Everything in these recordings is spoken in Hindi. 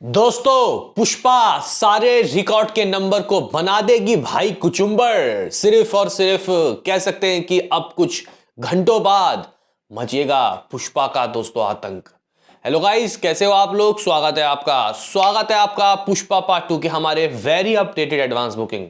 दोस्तों पुष्पा सारे रिकॉर्ड के नंबर को बना देगी भाई कुचुंबर। सिर्फ और सिर्फ कह सकते हैं कि अब कुछ घंटों बाद मचेगा पुष्पा का दोस्तों आतंक। हेलो गाइस, कैसे हो आप लोग। स्वागत है आपका पुष्पा पार्ट 2 के हमारे वेरी अपडेटेड एडवांस बुकिंग।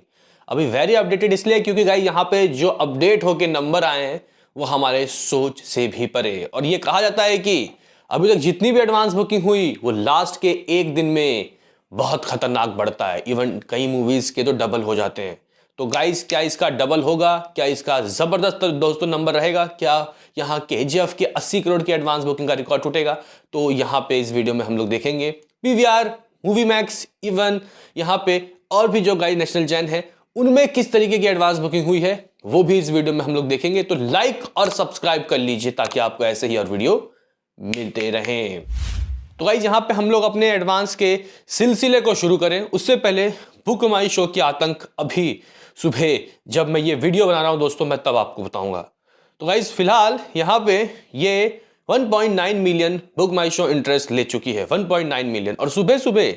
अभी वेरी अपडेटेड इसलिए क्योंकि गाइस यहां पे जो अपडेट होके नंबर आए हैं वो हमारे सोच से भी परे। और ये कहा जाता है कि अभी तक जितनी भी एडवांस बुकिंग हुई वो लास्ट के एक दिन में बहुत खतरनाक बढ़ता है। इवन कई मूवीज के तो डबल हो जाते हैं। तो गाइस क्या इसका डबल होगा, क्या इसका जबरदस्त दोस्तों नंबर रहेगा, क्या यहाँ केजीएफ के 80 करोड़ की एडवांस बुकिंग का रिकॉर्ड टूटेगा। तो यहाँ पे इस वीडियो में हम लोग देखेंगे पीवीआर, मूवी मैक्स, इवन यहाँ पे और भी जो गाइस नेशनल जैन है उनमें किस तरीके की एडवांस बुकिंग हुई है वो भी इस वीडियो में हम लोग देखेंगे। तो लाइक और सब्सक्राइब कर लीजिए ताकि आपको ऐसे ही और वीडियो मिलते रहें। तो गाइस यहाँ पे हम लोग अपने एडवांस के सिलसिले को शुरू करें उससे पहले बुक माई शो की आतंक अभी सुबह जब मैं ये वीडियो बना रहा हूं दोस्तों मैं तब आपको बताऊंगा। तो गाइस फिलहाल यहाँ पे ये 1.9 मिलियन बुक माई शो इंटरेस्ट ले चुकी है, 1.9 मिलियन। और सुबह सुबह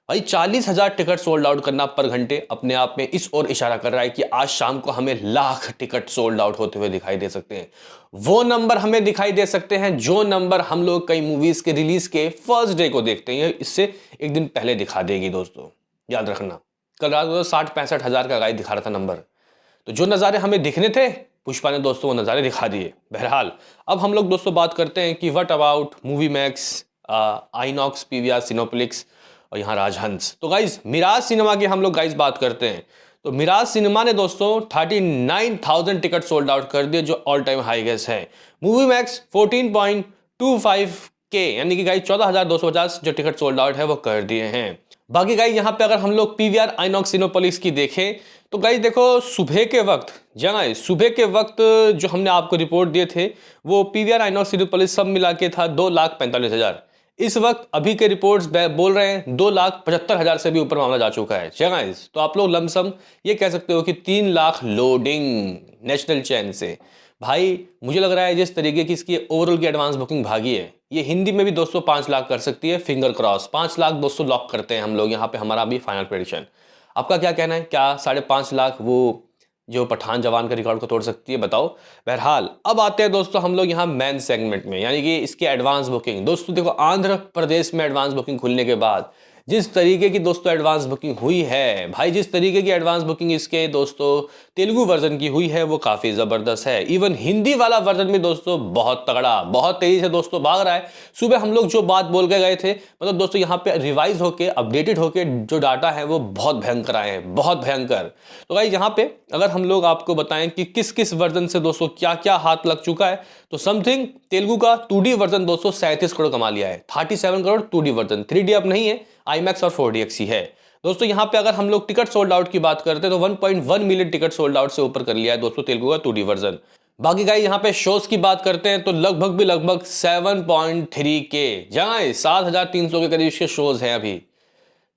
भाई 40,000 टिकट सोल्ड आउट करना पर घंटे अपने आप में इस ओर इशारा कर रहा है कि आज शाम को हमें लाख टिकट सोल्ड आउट होते हुए दिखाई दे सकते हैं। वो नंबर हमें दिखाई दे सकते हैं जो नंबर हम लोग कई मूवीज के रिलीज के फर्स्ट डे को देखते हैं, इससे एक दिन पहले दिखा देगी दोस्तों, याद रखना। कल रात को 60-65 हजार का गाइड दिखा रहा था नंबर। तो जो नज़ारे हमें दिखने थे पुष्पा ने दोस्तों वो नज़ारे दिखा दिए। बहरहाल अब हम लोग दोस्तों बात करते हैं कि what about movie max, INOX, PVR, cineplex और यहाँ राजहंस। तो गाइज मिराज सिनेमा की हम लोग गाइज बात करते हैं तो मिराज सिनेमा ने दोस्तों 39,000 टिकट सोल्ड आउट कर दिए जो ऑल टाइम हाई गेस है। मूवी मैक्स 14.25 के यानी कि गाइज 14,250 जो टिकट सोल्ड आउट है वो कर दिए हैं। बाकी गाइज यहाँ पे अगर हम लोग पीवीआर, आईनॉक्स, सिनेपोलिक्स की देखें तो गाइज देखो सुबह के वक्त सुबह के वक्त जो हमने आपको रिपोर्ट दिए थे वो पीवीआर, आईनॉक्स, सिनेपोलिक्स सब मिला के था 2,45,000। इस वक्त अभी के रिपोर्ट्स बोल रहे हैं 2,75,000 से भी ऊपर मामला जा चुका है। गाइस तो आप लोग लमसम ये कह सकते हो कि 3 लाख लोडिंग नेशनल चैन से। भाई मुझे लग रहा है जिस तरीके की इसकी ओवरऑल की एडवांस बुकिंग भागी है ये हिंदी में भी दोस्तों 5 लाख कर सकती है। फिंगर क्रॉस 5 लाख दोस्तों लॉक करते हैं हम लोग यहाँ पे, हमारा भी फाइनल प्रेडिक्शन। आपका क्या कहना है, क्या 5.5 लाख वो जो पठान जवान के रिकॉर्ड को तोड़ सकती है, बताओ। बहरहाल अब आते हैं दोस्तों हम लोग यहाँ मेन सेगमेंट में यानी कि इसकी एडवांस बुकिंग। दोस्तों देखो आंध्र प्रदेश में एडवांस बुकिंग खुलने के बाद जिस तरीके की दोस्तों एडवांस बुकिंग हुई है भाई, जिस तरीके की एडवांस बुकिंग इसके दोस्तों तेलुगु वर्जन की हुई है वो काफी जबरदस्त है। इवन हिंदी वाला वर्जन भी दोस्तों बहुत तगड़ा, बहुत तेजी से दोस्तों भाग रहा है। सुबह हम लोग जो बात बोल के गए थे मतलब दोस्तों यहाँ पे रिवाइज होके अपडेटेड होके जो डाटा है वो बहुत भयंकर आए हैं, बहुत भयंकर। तो भाई यहाँ पे अगर हम लोग आपको बताएं कि किस किस वर्जन से दोस्तों क्या क्या हाथ लग चुका है तो समथिंग तेलुगु का 2D वर्जन दोस्तों 37 करोड़ कमा लिया है। 37 करोड़ 2D वर्जन, 3D अब नहीं है, IMAX और 4DX ही है दोस्तों। यहाँ पे अगर हम लोग टिकट सोल्ड आउट की बात करते हैं तो 1.1 मिलियन टिकट सोल्ड आउट से ऊपर कर लिया है दोस्तों तेलुगु का 2D वर्जन। बाकी गाइस यहाँ पे शोज की बात करते हैं तो लगभग 7.3 के जगह 7,300 के करीब इसके शोज हैं अभी।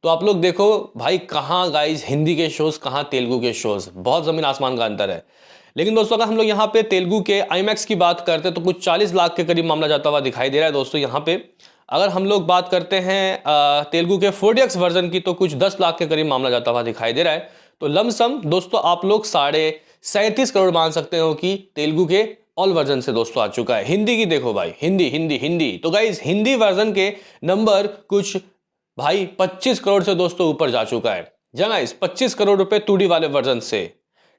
तो आप लोग देखो भाई कहाँ गाइस हिंदी के शोज, कहाँ तेलुगु के शोज, बहुत जमीन आसमान का अंतर है। लेकिन दोस्तों अगर हम लोग यहाँ पे तेलुगु के IMAX की बात करते हैं तो कुछ 40 लाख के करीब मामला जाता हुआ दिखाई दे रहा है दोस्तों यहाँ पे। अगर हम लोग बात करते हैं तेलुगु के 4DX वर्जन की तो कुछ 10 लाख के करीब मामला जाता हुआ दिखाई दे रहा है। तो लमसम दोस्तों आप लोग 37.5 करोड़ मान सकते हो कि तेलुगु के ऑल वर्जन से दोस्तों आ चुका है। हिंदी की देखो भाई, हिंदी हिंदी हिंदी तो गाइज हिंदी वर्जन के नंबर कुछ भाई 25 करोड़ से दोस्तों ऊपर जा चुका है। गाइस 25 करोड़ रुपए 2D वाले वर्जन से।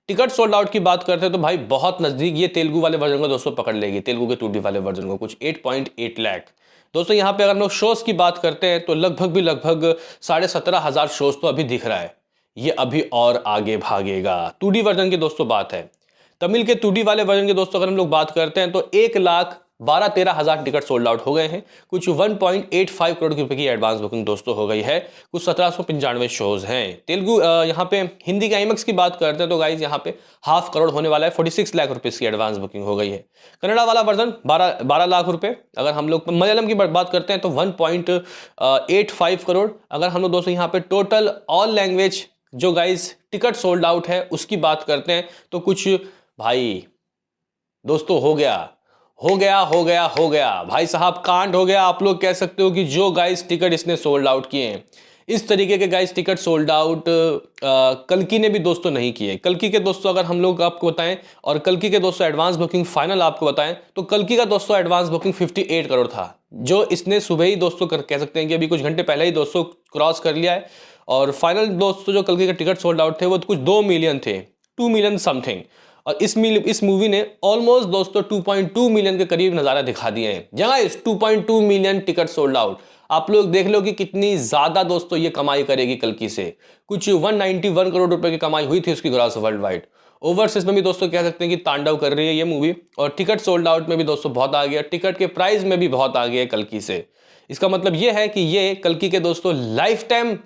टिकट सोल्ड आउट की बात करते हैं तो भाई बहुत नजदीक ये तेलुगु वाले वर्जन को दोस्तों पकड़ लेगी, तेलुगु के 2D वाले वर्जन को कुछ 8.8 लाख। दोस्तों यहाँ पे अगर हम लोग शोज की बात करते हैं तो लगभग 17,500 शोज तो अभी दिख रहा है। ये अभी और आगे भागेगा। 2D वर्जन की दोस्तों बात है, तमिल के 2D वाले वर्जन की दोस्तों अगर हम लोग बात करते हैं तो 1,12,13 हजार टिकट सोल्ड आउट हो गए हैं। कुछ 1.85 करोड़ रुपए की एडवांस बुकिंग दोस्तों हो गई है। कुछ 1795 शोज हैं। तेलुगु यहाँ पे हिंदी के IMAX की बात करते हैं तो गाइज यहाँ पे 0.5 करोड़ होने वाला है, 46 लाख रुपए की एडवांस बुकिंग हो गई है। कन्नड़ा वाला वर्जन 12 लाख रुपए। अगर हम लोग मलयालम की बात करते हैं तो 1.85 करोड़। अगर हम लोग दोस्तों यहाँ पे टोटल ऑल लैंग्वेज जो गाइज टिकट सोल्ड आउट है उसकी बात करते हैं तो कुछ भाई दोस्तों हो गया हो गया हो गया हो गया भाई साहब, कांड हो गया। आप लोग कह सकते हो कि जो गाइस टिकट इसने सोल्ड आउट किए हैं, इस तरीके के गाइस टिकट सोल्ड आउट कल्कि ने भी दोस्तों नहीं किए। कल्कि के दोस्तों अगर हम लोग आपको बताएं, और कल्कि के दोस्तों एडवांस बुकिंग फाइनल आपको बताएं, तो कल्कि का दोस्तों एडवांस बुकिंग 58 करोड़ था, जो इसने सुबह ही दोस्तों कह सकते हैं कि अभी कुछ घंटे पहले ही दोस्तों क्रॉस कर लिया है। और फाइनल दोस्तों जो कल्कि के टिकट सोल्ड आउट थे वो कुछ 2 मिलियन थे, 2 मिलियन समथिंग। और इस मूवी ने ऑलमोस्ट दोस्तों 2.2 मिलियन के करीब नजारा दिखा दिए हैं। जगह इस 2.2 मिलियन टिकट सोल्ड आउट, आप लोग देख लो कि कितनी ज्यादा दोस्तों ये कमाई करेगी कल्कि से। कुछ 191 करोड़ रुपए की कमाई हुई थी उसकी ग्रॉस वर्ल्ड वाइड। ओवरसीज में भी दोस्तों कह सकते हैं कि तांडव कर रही है ये मूवी, और टिकट सोल्ड आउट में भी दोस्तों बहुत आ गया, टिकट के प्राइस में भी बहुत आ गया कल्कि से। इसका मतलब ये है कि ये कल्कि के दोस्तों लाइफ टाइम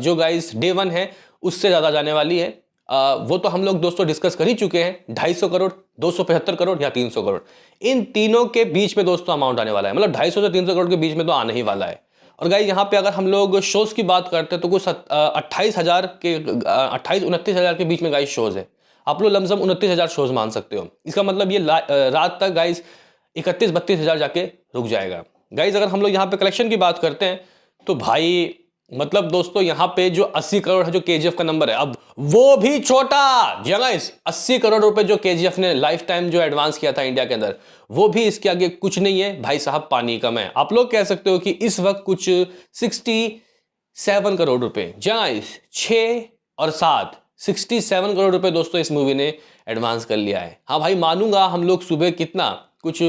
जो गाइस डे वन है उससे ज्यादा जाने वाली है। वो तो हम लोग दोस्तों डिस्कस कर ही चुके हैं, 250 करोड़, 275 करोड़ या 300 करोड़, इन तीनों के बीच में दोस्तों अमाउंट आने वाला है। मतलब 250 से 300 करोड़ के बीच में तो आने ही वाला है। और गाइस यहाँ पे अगर हम लोग शोज की बात करते हैं तो कुछ 28,000 के 29,000 के बीच में गाइस शोज है। आप लोग लमसम 29,000 शोज मान सकते हो। इसका मतलब ये रात तक गाइस 31-32,000 जाके रुक जाएगा। गाइस अगर हम लोग यहाँ पे कलेक्शन की बात करते हैं तो भाई मतलब दोस्तों यहाँ पे जो 80 करोड़ है जो केजीएफ का नंबर है, अब वो भी छोटा। जी गाइस 80 करोड़ रुपए जो केजीएफ ने लाइफ टाइम जो एडवांस किया था इंडिया के अंदर, वो भी इसके आगे कुछ नहीं है भाई साहब, पानी कम है। आप लोग कह सकते हो कि इस वक्त कुछ 67 करोड़ रुपए, गाइस 6 और 7, 67 करोड़ रुपए दोस्तों इस मूवी ने एडवांस कर लिया है। हाँ भाई मानूंगा, हम लोग सुबह कितना कुछ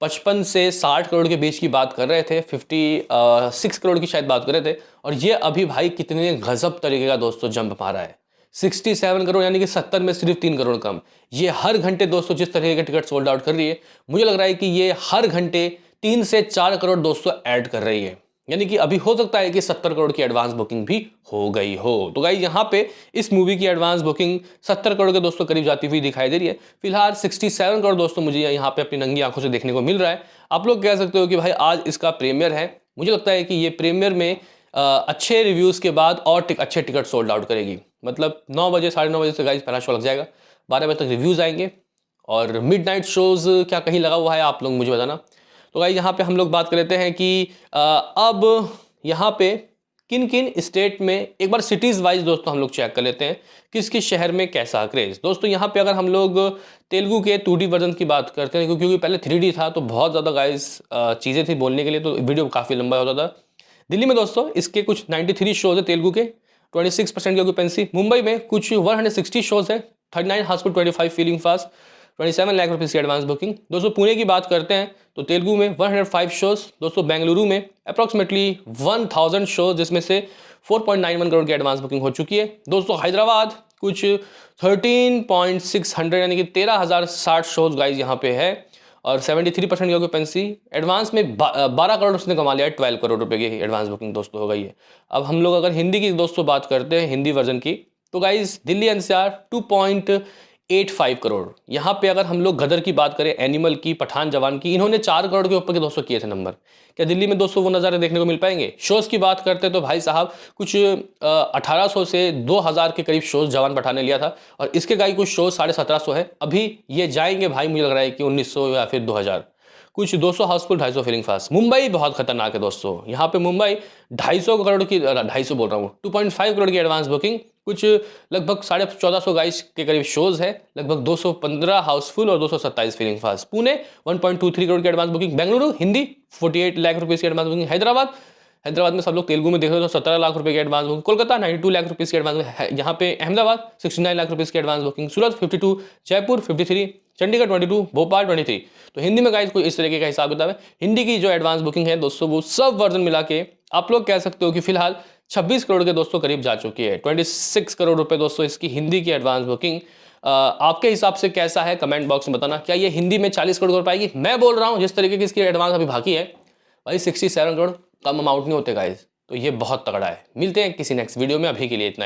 55 से 60 करोड़ के बीच की बात कर रहे थे, 56 करोड़ की शायद बात कर रहे थे, और ये अभी भाई कितने गजब तरीके का दोस्तों जंप मारा है। 67 करोड़ यानी कि 70 में सिर्फ 3 करोड़ कम। ये हर घंटे दोस्तों जिस तरीके के टिकट सोल्ड आउट कर रही है, मुझे लग रहा है कि ये हर घंटे 3 से 4 करोड़ दोस्तों ऐड कर रही है। यानी कि अभी हो सकता है कि 70 करोड़ की एडवांस बुकिंग भी हो गई हो। तो गाइस यहाँ पे इस मूवी की एडवांस बुकिंग 70 करोड़ के दोस्तों करीब जाती हुई दिखाई दे रही है। फिलहाल 67 करोड़ दोस्तों मुझे यहाँ पे अपनी नंगी आंखों से देखने को मिल रहा है। आप लोग कह सकते हो कि भाई आज इसका प्रीमियर है, मुझे लगता है कि ये प्रीमियर में अच्छे रिव्यूज के बाद और अच्छे टिकट सोल्ड आउट करेगी। मतलब 9 बजे 9:30 बजे से गाइस पहला शो लग जाएगा, 12 बजे तक रिव्यूज आएंगे, और मिडनाइट शोज क्या कहीं लगा हुआ है आप लोग मुझे बताना। तो गाइस यहाँ पे हम लोग बात कर लेते हैं कि अब यहाँ पे किन किन स्टेट में, एक बार सिटीज वाइज दोस्तों हम लोग चेक कर लेते हैं किस किस शहर में कैसा क्रेज। दोस्तों यहाँ पे अगर हम लोग तेलुगु के 2D वर्जन की बात करते हैं, क्योंकि पहले 3D था तो बहुत ज़्यादा गाइस चीज़ें थी बोलने के लिए, तो वीडियो काफ़ी लंबा होता था। दिल्ली में दोस्तों इसके कुछ 93 शोज है तेलुगु के, 26% की ऑक्यूपेंसी। मुंबई में कुछ 160 शोज है, 39 Housefull, 25 feeling fast, 27 lakh rupees की एडवांस बुकिंग। दोस्तों पुणे की बात करते हैं तो तेलुगु में 105 शोज। दोस्तों बेंगलुरु में अप्रॉक्सीमेटली 1000 शोज, जिसमें से 4.91 करोड़ की एडवांस बुकिंग हो चुकी है। दोस्तों हैदराबाद कुछ 13.600 यानी कि 13,060 शोज गाइज यहाँ पे है, और 73% की ऑक्यूपेंसी। एडवांस में 12 करोड़ उसने कमा लिया है, 12 करोड़ रुपए की एडवांस बुकिंग दोस्तों हो गई है। अब हम लोग अगर हिंदी की दोस्तों बात करते हैं, हिंदी वर्जन की, तो गाइज दिल्ली एनसीआर 2.85 करोड़। यहाँ पे अगर हम लोग गदर की बात करें, एनिमल की, पठान जवान की, इन्होंने 4 करोड़ के ऊपर के दोस्तों किए थे नंबर। क्या दिल्ली में दोस्तों वो नज़ारे देखने को मिल पाएंगे? शोज़ की बात करते तो भाई साहब कुछ 1800 से 2000 के करीब शोज़ जवान पठान ने लिया था, और इसके गाई कुछ शोज़ 1750 है। अभी ये जाएंगे भाई, मुझे लग रहा है कि 1900 या फिर 2000। कुछ 200 हाउसफुल, 250 फीलिंग फास्ट। मुंबई बहुत खतरनाक है दोस्तों, यहाँ पे मुंबई 250 करोड़ की, 250 बोल रहा हूँ, 2.5 करोड़ की एडवांस बुकिंग। कुछ लगभग 1450 गाइस के करीब शोज है, लगभग 215 हाउसफुल और 227 फीलिंग फास्ट। पुणे 1.23 करोड़ की advance booking. Bengaluru Hindi 48 lakh rupees की एडवांस बुकिंग। हैदराबाद में सब लोग तेलुगु में देख रहे हो तो 17 लाख रुपए की advance booking. Kolkata 92 lakh rupees की एडवांस बुकिंग। यहाँ पे अहमदाबाद 69 लाख रुपीज़ की एडवांस बुकिंग। सूरत 52, जयपुर 53, चंडीगढ़ 22, भोपाल 23। तो हिंदी में गाइस कोई इस तरीके का हिसाब किताब है। हिंदी की जो एडवांस बुकिंग है दोस्तों, वो सब वर्जन मिला के आप लोग कह सकते हो कि फिलहाल 26 करोड़ के दोस्तों करीब जा चुकी है। 26 करोड़ रुपए दोस्तों इसकी हिंदी की एडवांस बुकिंग। आपके हिसाब से कैसा है कमेंट बॉक्स में बताना। क्या ये हिंदी में 40 करोड़ कर पाएगी? मैं बोल रहा हूँ जिस तरीके की इसकी एडवांस अभी बाकी है भाई, 67 करोड़ कम अमाउंट नहीं होते गाइस, तो ये बहुत तगड़ा है। मिलते हैं किसी नेक्स्ट वीडियो में, अभी के लिए इतना ही।